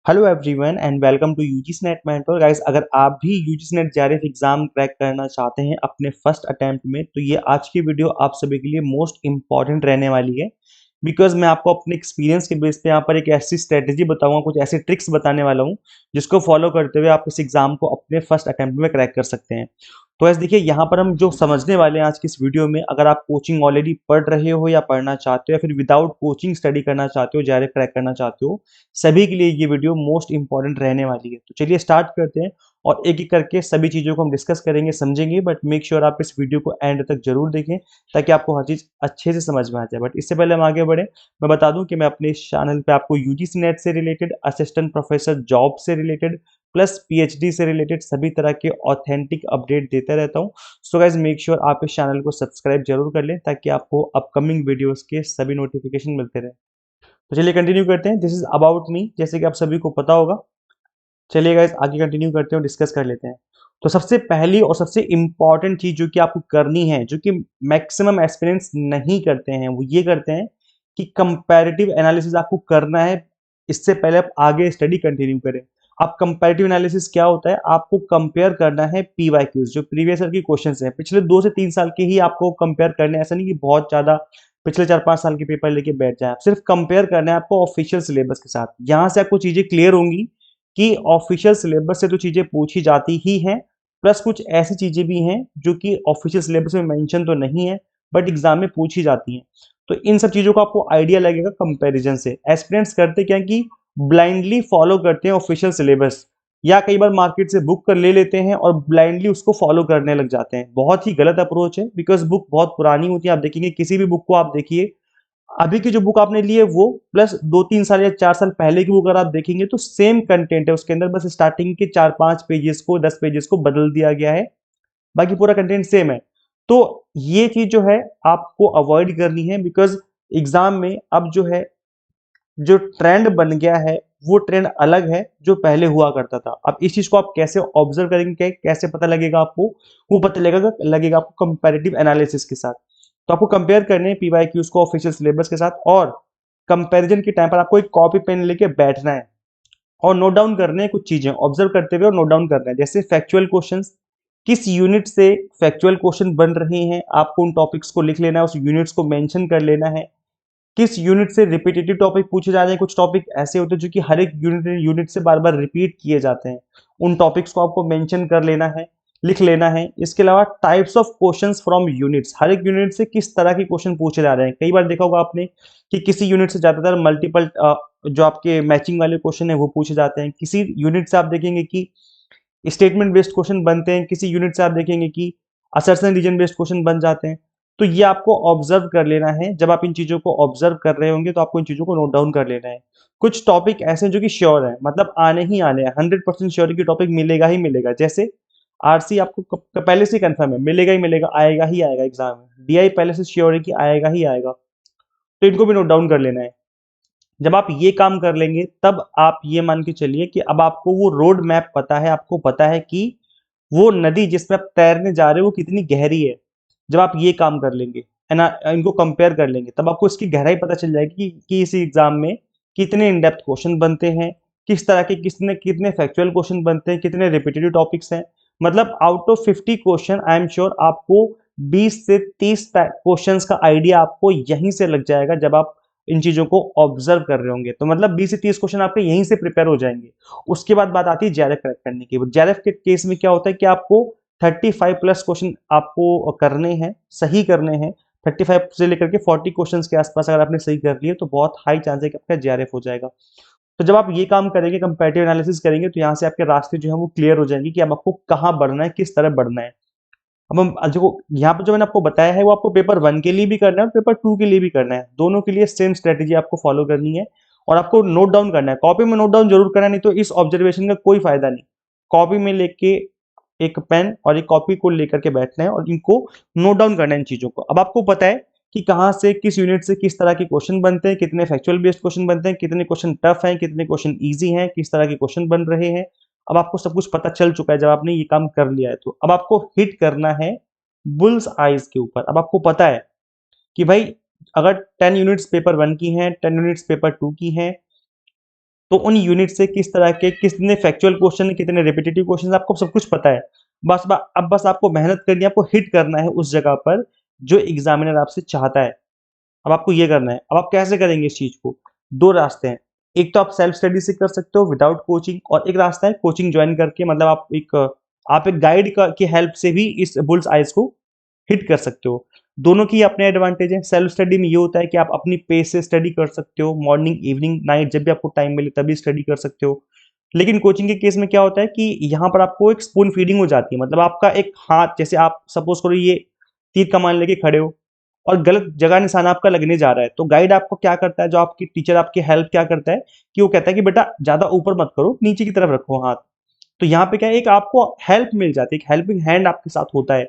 Hello everyone and welcome to UGC NET mentor guys. अगर आप भी UGC NET JRF exam crack करना चाहते हैं अपने फर्स्ट अटेम्प्ट में, तो ये आज की वीडियो आप सभी के लिए मोस्ट इंपॉर्टेंट रहने वाली है। बिकॉज मैं आपको अपने एक्सपीरियंस के बेस पे यहाँ पर एक ऐसी स्ट्रेटेजी बताऊंगा, कुछ ऐसे ट्रिक्स बताने वाला हूँ जिसको फॉलो करते हुए आप इस एग्जाम को अपने फर्स्ट अटेम्प्ट में क्रैक कर सकते हैं। तो ऐसे देखिए, यहाँ पर हम जो समझने वाले हैं आज की इस वीडियो में, अगर आप कोचिंग ऑलरेडी पढ़ रहे हो या पढ़ना चाहते हो या फिर विदाउट कोचिंग स्टडी करना चाहते हो, जेआरएफ क्रैक करना चाहते हो, सभी के लिए ये वीडियो मोस्ट इंपॉर्टेंट रहने वाली है। तो चलिए स्टार्ट करते हैं और एक एक करके सभी चीज़ों को हम डिस्कस करेंगे, समझेंगे। बट मेक श्योर आप इस वीडियो को एंड तक जरूर देखें ताकि आपको हर चीज़ अच्छे से समझ में आ जाए। बट इससे पहले हम आगे बढ़े, मैं बता दूं कि मैं अपने इस चैनल पे आपको यूजीसी नेट से रिलेटेड, असिस्टेंट प्रोफेसर जॉब से रिलेटेड, प्लस पीएचडी से रिलेटेड सभी तरह के ऑथेंटिक अपडेट देता रहता हूँ। सो गाइज मेक श्योर आप इस चैनल को सब्सक्राइब जरूर कर लें ताकि आपको अपकमिंग वीडियोस के सभी नोटिफिकेशन मिलते रहे। तो चलिए कंटिन्यू करते हैं। दिस इज अबाउट मी, जैसे कि आप सभी को पता होगा। चलिए गाइस आगे कंटिन्यू करते हैं और डिस्कस कर लेते हैं। तो सबसे पहली और सबसे इंपॉर्टेंट चीज जो कि आपको करनी है, जो कि मैक्सिमम एस्पिरेंट्स नहीं करते हैं, वो ये करते हैं कि कंपैरेटिव एनालिसिस आपको करना है इससे पहले आप आगे स्टडी कंटिन्यू करें। अब कंपैरेटिव एनालिसिस क्या होता है? आपको कंपेयर करना है पीवाईक्यूज, जो प्रीवियस ईयर की क्वेश्चंस हैं, पिछले 2 से 3 साल के ही आपको कंपेयर करने हैं। ऐसा नहीं कि बहुत ज्यादा पिछले 4-5 साल के पेपर लेके बैठ जाए, आप सिर्फ कंपेयर करना है आपको ऑफिशियल सिलेबस के साथ। यहां से आपको चीजें क्लियर होंगी कि ऑफिशियल सिलेबस से तो चीजें पूछी जाती ही हैं, प्लस कुछ ऐसी चीजें भी हैं जो कि ऑफिशियल सिलेबस में मेंशन तो नहीं है बट एग्जाम में पूछी जाती हैं। तो इन सब चीजों का आपको आइडिया लगेगा कंपैरिजन से। एस्पिरेंट्स करते क्या कि ब्लाइंडली फॉलो करते हैं ऑफिशियल सिलेबस, या कई बार मार्केट से बुक कर ले लेते हैं और ब्लाइंडली उसको फॉलो करने लग जाते हैं। बहुत ही गलत अप्रोच है, बिकॉज बुक बहुत पुरानी होती है। आप देखेंगे किसी भी बुक को, आप देखिए अभी की जो बुक आपने ली है वो, प्लस 2-3 साल या 4 साल पहले की बुक अगर आप देखेंगे तो सेम कंटेंट है उसके अंदर, बस स्टार्टिंग के 4-5 पेजेस को, 10 पेजेस को बदल दिया गया है, बाकी पूरा कंटेंट सेम है। तो ये चीज जो है आपको अवॉइड करनी है, बिकॉज एग्जाम में अब जो है, जो ट्रेंड बन गया है वो ट्रेंड अलग है जो पहले हुआ करता था। अब इस चीज को आप कैसे ऑब्जर्व करेंगे, कैसे पता लगेगा आपको? वो पता लगेगा आपको कंपैरेटिव एनालिसिस के साथ। तो आपको कंपेयर करने हैं पीवाईक्यूज को ऑफिशियल सिलेबस के साथ, और कंपैरिजन के टाइम पर आपको एक कॉपी पेन लेके बैठना है और नोट डाउन करने हैं कुछ चीजें, ऑब्जर्व करते हुए और नोट डाउन करना है। जैसे फैक्चुअल क्वेश्चंस, किस यूनिट से फैक्चुअल क्वेश्चन बन रहे हैं, आपको उन टॉपिक्स को लिख लेना है, उस यूनिट्स को मेंशन कर लेना है। किस यूनिट से रिपीटेटिव टॉपिक पूछे जा रहे हैं, कुछ टॉपिक ऐसे होते हैं जो कि हर एक यूनिट से बार बार रिपीट किए जाते हैं, उन टॉपिक्स को आपको मेंशन कर लेना है, लिख लेना है। इसके अलावा types of questions from units, हर एक यूनिट से किस तरह के क्वेश्चन पूछे जा रहे हैं। कई बार देखा होगा आपने कि किसी यूनिट से ज्यादातर मल्टीपल जो आपके मैचिंग वाले क्वेश्चन है वो पूछे जाते हैं। किसी यूनिट से आप देखेंगे कि स्टेटमेंट बेस्ड क्वेश्चन बनते हैं, किसी यूनिट से आप देखेंगे कि असर्शन रीजन बेस्ड क्वेश्चन बन जाते हैं। तो ये आपको ऑब्जर्व कर लेना है। जब आप इन चीजों को ऑब्जर्व कर रहे होंगे तो आपको इन चीजों को नोट डाउन कर लेना है। कुछ टॉपिक ऐसे हैं जो कि श्योर है, मतलब आने ही आने हैं, 100% श्योरिटी टॉपिक मिलेगा ही मिलेगा। जैसे आरसी आपको पहले से कंफर्म है, मिलेगा ही मिलेगा, आएगा ही आएगा एग्जाम में। डीआई पहले से श्योर है कि आएगा ही आएगा, तो इनको भी नोट डाउन कर लेना है। जब आप ये काम कर लेंगे तब आप ये मान के चलिए कि अब आपको वो रोड मैप पता है, आपको पता है कि वो नदी जिसमें आप तैरने जा रहे हो वो कितनी गहरी है। जब आप ये काम कर लेंगे है ना, इनको कंपेयर कर लेंगे, तब आपको इसकी गहराई पता चल जाएगी कि इस एग्जाम में कितने इन डेप्थ क्वेश्चन बनते हैं, किस तरह के कितने कितने फैक्चुअल क्वेश्चन बनते हैं, कितने रिपीटेटिव टॉपिक्स हैं। मतलब out of 50 question I am sure आपको 20 से 30 क्वेश्चंस का आइडिया आपको यहीं से लग जाएगा जब आप इन चीजों को ऑब्जर्व कर रहे होंगे। तो मतलब 20 से 30 क्वेश्चन आपके यहीं से प्रिपेयर हो जाएंगे। उसके बाद बात आती है जेआरएफ क्रैक करने की। जेआरएफ के केस में क्या होता है कि आपको 35+ क्वेश्चन आपको करने हैं, सही करने हैं। 35 से लेकर के 40 क्वेश्चन के आसपास अगर आपने सही कर लिए तो बहुत हाई चांस है कि आपका जेआरएफ हो जाएगा। तो जब आप ये काम करेंगे, कंपैरेटिव एनालिसिस करेंगे, तो यहाँ से आपके रास्ते जो है वो क्लियर हो जाएंगे कि अब आपको कहाँ बढ़ना है, किस तरह बढ़ना है। अब हम देखो, यहाँ पर जो मैंने आपको बताया है वो आपको पेपर 1 के लिए भी करना है और पेपर 2 के लिए भी करना है। दोनों के लिए सेम स्ट्रेटेजी आपको फॉलो करनी है और आपको नोट डाउन करना है। कॉपी में नोट डाउन जरूर करना है, नहीं तो इस ऑब्जर्वेशन का कोई फायदा नहीं। कॉपी में लेके एक पेन और एक कॉपी को लेकर के बैठना है और इनको नोट डाउन करना है इन चीजों को। अब आपको पता है कि कहाँ से, किस यूनिट से किस तरह के क्वेश्चन बनते हैं, कितने फैक्चुअल बेस्ड क्वेश्चन बनते हैं, कितने क्वेश्चन टफ हैं, कितने क्वेश्चन ईजी हैं, किस तरह के क्वेश्चन बन रहे हैं। अब आपको सब कुछ पता चल चुका है जब आपने ये काम कर लिया है। तो अब आपको हिट करना है बुल्स आइज के ऊपर। अब आपको पता है कि भाई अगर 10 यूनिट्स पेपर 1 की हैं, 10 यूनिट्स पेपर 2 की हैं, तो उन यूनिट से किस तरह के कितने फैक्चुअल क्वेश्चन, कितने रिपीटेटिव क्वेश्चन, आपको सब कुछ पता है। अब बस आपको मेहनत करनी है, आपको हिट करना है उस जगह पर जो एग्जामिनर आपसे चाहता है। अब आपको ये करना है। अब आप कैसे करेंगे इस चीज को? दो रास्ते हैं। एक तो आप सेल्फ स्टडी से कर सकते हो विदाउट कोचिंग, और एक रास्ता है कोचिंग ज्वाइन करके, मतलब आप एक गाइड की हेल्प से भी इस बुल्स आइज को हिट कर सकते हो। दोनों की अपने एडवांटेज है। सेल्फ स्टडी में ये होता है कि आप अपनी पेस से स्टडी कर सकते हो, मॉर्निंग इवनिंग नाइट जब भी आपको टाइम मिले तभी स्टडी कर सकते हो। लेकिन कोचिंग के केस में क्या होता है कि यहाँ पर आपको एक स्पून फीडिंग हो जाती है, मतलब आपका एक हाथ, जैसे आप सपोज करो ये तीर कमान लेके खड़े हो और गलत जगह निशाना आपका लगने जा रहा है, तो गाइड आपको क्या करता है, जो आपकी टीचर आपकी हेल्प क्या करता है कि वो कहता है कि बेटा ज्यादा ऊपर मत करो, नीचे की तरफ रखो हाथ। तो यहाँ पे क्या है, एक आपको हेल्प मिल जाती है, एक हेल्पिंग हैंड आपके साथ होता है।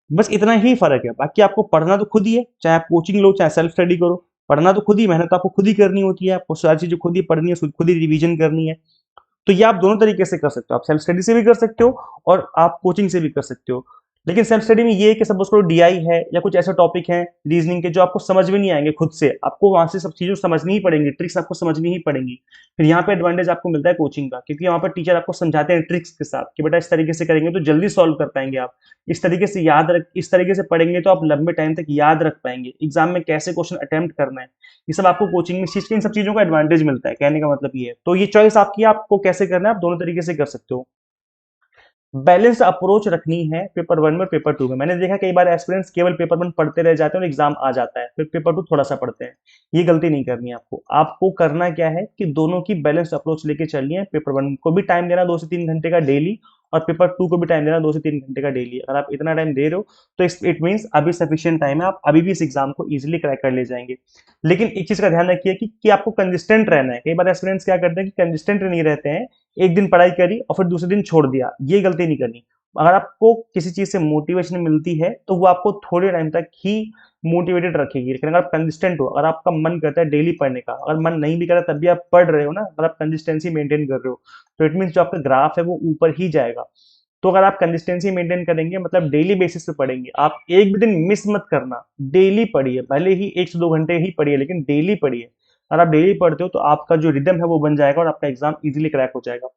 बस इतना ही फर्क है, बाकी आपको पढ़ना तो खुद ही है, चाहे आप कोचिंग लो चाहे सेल्फ स्टडी करो। पढ़ना तो खुद ही, मेहनत आपको खुद ही करनी होती है, आपको सारी चीजें खुद ही पढ़नी है, खुद ही रिवीजन करनी है। तो ये आप दोनों तरीके से कर सकते हो, आप सेल्फ स्टडी से भी कर सकते हो और आप कोचिंग से भी कर सकते हो। लेकिन सेल्फ स्टडी में ये है कि सपोज करो डीआई है या कुछ ऐसे टॉपिक हैं रीजनिंग के जो आपको समझ में नहीं आएंगे खुद से, आपको वहां से सब चीजें समझनी ही पड़ेंगी, ट्रिक्स आपको समझनी ही पड़ेंगी। फिर यहाँ पे एडवांटेज आपको मिलता है कोचिंग का, क्योंकि वहां पर टीचर आपको समझाते हैं ट्रिक्स के साथ कि बेटा इस तरीके से करेंगे तो जल्दी सॉल्व कर पाएंगे आप, इस तरीके से पढ़ेंगे तो आप लंबे टाइम तक याद रख पाएंगे, एग्जाम में कैसे क्वेश्चन अटेम्प्ट करना है, ये सब आपको कोचिंग में इन सब चीजों का एडवांटेज मिलता है। कहने का मतलब ये है। तो ये चॉइस आपकी है, आपको कैसे करना है, आप दोनों तरीके से कर सकते हो। बैलेंस अप्रोच रखनी है पेपर वन में पेपर टू में। मैंने देखा कई बार एस्पिरेंट्स केवल पेपर वन पढ़ते रह जाते हैं और एग्जाम आ जाता है, फिर पेपर टू थोड़ा सा पढ़ते हैं। ये गलती नहीं करनी है आपको। आपको करना क्या है कि दोनों की बैलेंस अप्रोच लेके चलिए। पेपर वन को भी टाइम देना 2 से 3 घंटे का डेली, और पेपर टू को भी टाइम देना 2 से 3 घंटे का डेली। अगर आप इतना टाइम दे रहे हो तो इट मीन्स अभी सफिशियंट टाइम है, आप अभी भी इस एग्जाम को इजिली क्रैक कर ले जाएंगे। लेकिन एक चीज का ध्यान रखिए कि आपको कंसिस्टेंट रहना है। कई बार एस्पिरेंट्स क्या करते हैं कि कंसिस्टेंट नहीं रहते हैं, एक दिन पढ़ाई करी और फिर दूसरे दिन छोड़ दिया, ये गलती नहीं करनी। अगर आपको किसी चीज से मोटिवेशन मिलती है तो वो आपको थोड़े टाइम तक ही मोटिवेटेड रखेगी। लेकिन अगर आप कंसिस्टेंट हो, अगर आपका मन करता है डेली पढ़ने का, अगर मन नहीं भी कर रहा तब भी आप पढ़ रहे हो ना, अगर आप कंसिस्टेंसी मेंटेन कर रहे हो, तो इट मीन जो आपका ग्राफ है वो ऊपर ही जाएगा। तो अगर आप कंसिस्टेंसी मेंटेन करेंगे, मतलब डेली बेसिस पे पढ़ेंगे, आप एक भी दिन मिस मत करना, डेली पढ़िए, भले ही 1 से 2 घंटे ही पढ़िए लेकिन डेली पढ़िए। अगर आप डेली पढ़ते हो तो आपका जो रिदम है वो बन जाएगा और आपका एग्जाम इजीली क्रैक हो जाएगा।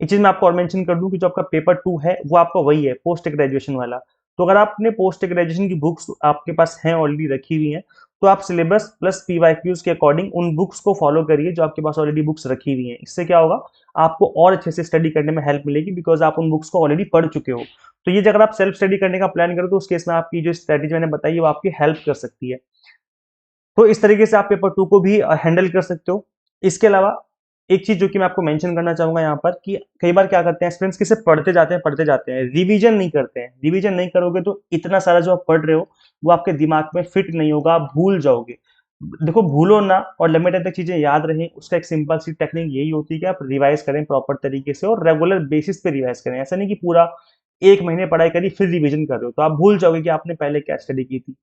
एक चीज मैं आपको और मेंशन कर दूं कि जो आपका पेपर टू है वो आपका वही है, पोस्ट ग्रेजुएशन वाला। तो अगर आपने पोस्ट ग्रेजुएशन की बुक्स आपके पास हैं, ऑलरेडी रखी हुई हैं, तो आप सिलेबस प्लस पीवाईक्यूज के अकॉर्डिंग उन बुक्स को फॉलो करिए जो आपके पास ऑलरेडी बुक्स रखी हुई हैं। इससे क्या होगा, आपको और अच्छे से स्टडी करने में हेल्प मिलेगी, बिकॉज आप उन बुक्स को ऑलरेडी पढ़ चुके हो। तो ये अगर आप सेल्फ स्टडी करने का प्लान करो तो उस केस में आपकी जो स्ट्रेटेजी मैंने बताई है वो आपकी हेल्प कर सकती है। तो इस तरीके से आप पेपर टू को भी हैंडल कर सकते हो। इसके अलावा एक चीज जो कि मैं आपको मेंशन करना चाहूंगा यहाँ पर, कि कई बार क्या करते हैं स्टूडेंट्स कि सिर्फ पढ़ते जाते हैं, रिवीजन नहीं करते हैं। रिवीजन नहीं करोगे तो इतना सारा जो आप पढ़ रहे हो वो आपके दिमाग में फिट नहीं होगा, आप भूल जाओगे। देखो, भूलो ना और लंबे टाइम तक चीजें याद रहें, उसका एक सिंपल सी टेक्निक यही होती है कि आप रिवाइज करें प्रॉपर तरीके से और रेगुलर बेसिस पे रिवाइज करें। ऐसा नहीं कि पूरा 1 महीने पढ़ाई करी फिर रिवीजन कर रहे हो, तो आप भूल जाओगे कि आपने पहले क्या स्टडी की थी।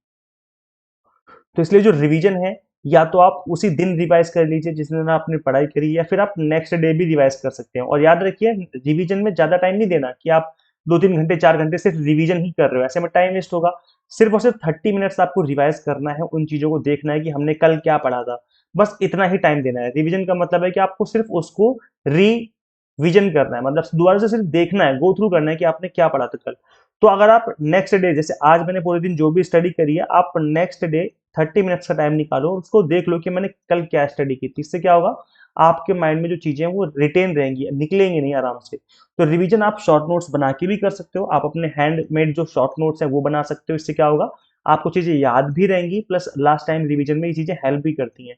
तो इसलिए जो रिवीजन है, या तो आप उसी दिन रिवाइज कर लीजिए जिस दिन आपने पढ़ाई करी, या फिर आप नेक्स्ट डे भी रिवाइज कर सकते हैं। और याद रखिए, रिवीजन में ज्यादा टाइम नहीं देना कि आप 2-3 घंटे 4 घंटे सिर्फ रिवीजन ही कर रहे हो, ऐसे में टाइम वेस्ट होगा। सिर्फ और सिर्फ 30 मिनट्स आपको रिवाइज करना है, उन चीजों को देखना है कि हमने कल क्या पढ़ा था, बस इतना ही टाइम देना है। रिवीजन का मतलब है कि आपको सिर्फ उसको रिविजन करना है, मतलब दोबारा से सिर्फ देखना है, गो थ्रू करना है कि आपने क्या पढ़ा था कल। तो अगर आप नेक्स्ट डे, जैसे आज मैंने पूरे दिन जो भी स्टडी करी है, आप नेक्स्ट डे 30 मिनट्स का टाइम निकालो, उसको देख लो कि मैंने कल क्या स्टडी की थी। इससे क्या होगा, आपके माइंड में जो चीजें हैं वो रिटेन रहेंगी, निकलेंगी नहीं आराम से। तो रिवीजन आप शॉर्ट नोट्स बना के भी कर सकते हो, आप अपने हैंडमेड जो शॉर्ट नोट्स हैं वो बना सकते हो। इससे क्या होगा, आपको चीजें याद भी रहेंगी, प्लस लास्ट टाइम रिवीजन में ये चीजें हेल्प भी करती हैं।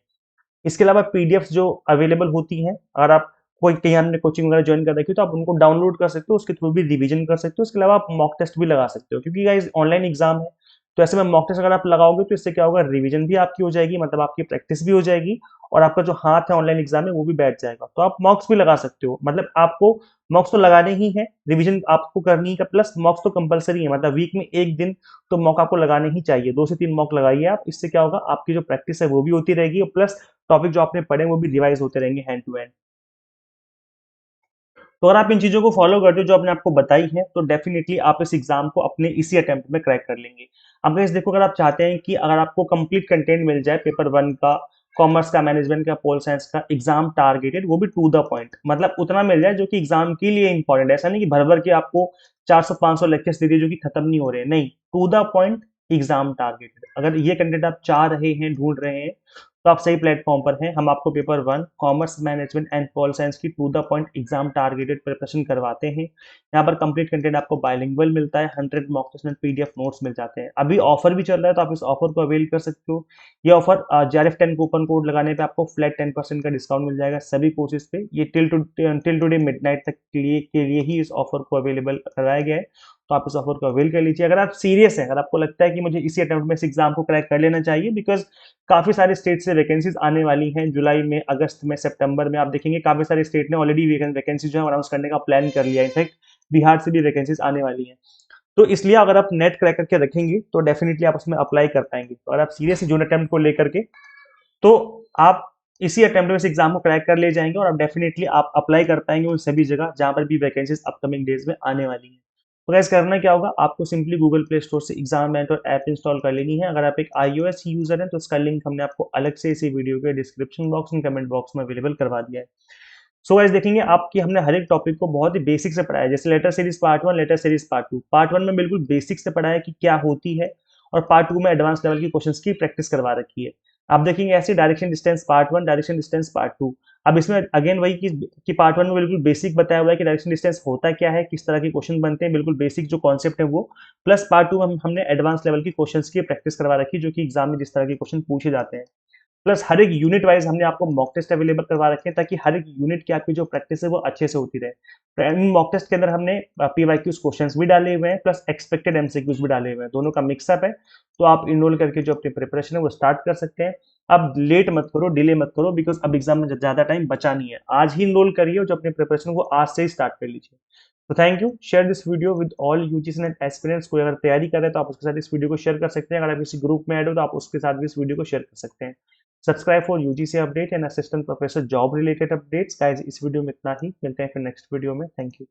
इसके अलावा पीडीएफ जो अवेलेबल होती हैं, अगर आप कोई कहीं हमने कोचिंग वगैरह ज्वाइन कर रखी हो तो आप उनको डाउनलोड कर सकते हो, उसके थ्रू भी रिवीजन कर सकते हो। इसके अलावा आप मॉक टेस्ट भी लगा सकते हो, क्योंकि गाइस ऑनलाइन एग्जाम है, तो ऐसे में मॉक टेस्ट अगर आप लगाओगे तो इससे क्या होगा, रिवीजन भी आपकी हो जाएगी, मतलब आपकी प्रैक्टिस भी हो जाएगी, और आपका जो हाथ है ऑनलाइन एग्जाम में वो भी बैठ जाएगा। तो आप मॉक्स भी लगा सकते हो, मतलब आपको मॉक्स तो लगाने ही है, रिवीजन आपको करनी है, प्लस मॉक्स तो कंपलसरी है, मतलब वीक में एक दिन तो मॉक आपको लगाने ही चाहिए। 2 से 3 मॉक लगाइए आप, इससे क्या होगा, आपकी जो प्रैक्टिस है वो भी होती रहेगी, और प्लस टॉपिक जो आपने पढ़े वो भी रिवाइज होते रहेंगे हैंड टू हैंड। तो अगर आप इन चीजों को फॉलो करते हो जो आपने आपको बताई है, तो डेफिनेटली आप इस एग्जाम को अपने इसी अटेम्प्ट में क्रैक कर लेंगे। अब गाइस देखो, अगर आप चाहते हैं कि अगर आपको कंप्लीट कंटेंट मिल जाए पेपर वन का कॉमर्स का, मैनेजमेंट का, पोल साइंस का, एग्जाम टारगेटेड, वो भी टू द पॉइंट, मतलब उतना मिल जाए जो कि एग्जाम के लिए इंपॉर्टेंट है। ऐसा नहीं कि भर भर के आपको 400-500 लेक्चर्स दे दिए जो कि खत्म नहीं हो रहे हैं, नहीं, to the point, exam targeted. अगर ये कंटेंट आप चाह रहे हैं, ढूंढ रहे हैं, तो आप सही प्लेटफॉर्म पर हैं। हम आपको paper 1 commerce management and pol science की to the point exam targeted preparation करवाते हैं। यहाँ पर कंप्लीट कंटेंट आपको बाइलिंगुअल मिलता है, 100 mock test and PDF notes मिल जाते हैं। अभी ऑफर भी चल रहा है, तो आप इस ऑफर को अवेल कर सकते हो। ये ऑफर JRF10 कूपन कोड लगाने पे आपको फ्लैट 10% का डिस्काउंट मिल जाएगा सभी कोर्सेज पे। ये टिल टुडे मिडनाइट तक के लिए ही इस ऑफर को अवेलेबल कराया गया है, तो आप इस ऑफर को अवेल कर लीजिए। अगर आप सीरियस हैं, अगर आपको लगता है कि मुझे इसी अटेम्प्ट में इस एग्जाम को क्रैक कर लेना चाहिए, बिकॉज काफी सारे स्टेट से वैकेंसीज आने वाली हैं जुलाई में, अगस्त में, सितंबर में। आप देखेंगे काफी सारे स्टेट ने ऑलरेडी वैकेंसी जो है अनाउंस करने का प्लान कर लिया है। इनफैक्ट बिहार से भी वैकेंसीज आने वाली हैं। तो इसलिए अगर आप नेट क्रैक करके रखेंगे तो डेफिनेटली आप उसमें अप्लाई कर पाएंगे। तो अगर आप सीरियस जून अटेम्प्ट को लेकर के, तो आप इसी अटेम्प्ट में इस एग्जाम को क्रैक कर ले जाएंगे और आप डेफिनेटली आप अप्लाई कर पाएंगे उन सभी जगह जहां पर भी वैकेंसीज अपकमिंग डेज में आने वाली हैं। तो गैस करना क्या होगा, आपको सिंपली गूगल प्ले स्टोर से एग्जाम मेंटर ऐप इंस्टॉल कर लेनी है। अगर आप एक iOS यूजर हैं तो इसका लिंक हमने आपको अलग से इसी वीडियो के description box and comment box में अवेलेबल करवा दिया है। सो गाइस देखेंगे आपकी हमने हर एक टॉपिक को बहुत ही बेसिक से पढ़ाया है। जैसे letter series part 1, letter series part 2। Part 1 में बिल्कुल बेसिक से पढ़ाया कि क्या होती है, और पार्ट 2 में एडवांस लेवल की क्वेश्चंस की प्रैक्टिस करवा रखी है। आप देखेंगे ऐसे direction distance part 1, direction distance part 2। अब इसमें अगेन वही कि पार्ट 1 में बिल्कुल बेसिक बताया हुआ है कि डायरेक्शन डिस्टेंस होता क्या है, किस तरह के क्वेश्चन बनते हैं, बिल्कुल बेसिक जो कॉन्सेप्ट है वो। प्लस पार्ट 2 में हमने एडवांस लेवल की क्वेश्चंस की प्रैक्टिस करवा रखी, जो कि एग्जाम में जिस तरह के क्वेश्चन पूछे जाते हैं। प्लस हर एक यूनिट वाइज हमने आपको मॉक टेस्ट अवेलेबल करवा रखे हैं, ताकि हर एक यूनिट की आपकी जो प्रैक्टिस है वो अच्छे से होती रहे। इन मॉक टेस्ट के अंदर हमने पीवाईक्यूज क्वेश्चंस भी डाले हुए हैं, प्लस एक्सपेक्टेड एमसीक्यूज भी डाले हुए हैं, दोनों का मिक्सअप है। तो आप इनरोल करके जो अपनी प्रिपरेशन है वो स्टार्ट कर सकते हैं। अब लेट मत करो, डिले मत करो, बिकॉज अब एग्जाम में ज्यादा टाइम बचा नहीं है। आज ही इनरोल करिए और जो अपनी प्रिपरेशन को आज से ही स्टार्ट कर लीजिए। तो thank you. Share this video with all UGC net aspirants. कोई अगर तैयारी कर रहे हैं तो आप उसके साथ इस वीडियो को शेयर कर सकते हैं। अगर आप किसी ग्रुप में ऐड हो तो आप उसके साथ भी इस वीडियो को शेयर कर सकते हैं। Subscribe for UGC update and assistant professor job related updates. Guys इस वीडियो में इतना ही, मिलते हैं फिर नेक्स्ट वीडियो में। Thank you.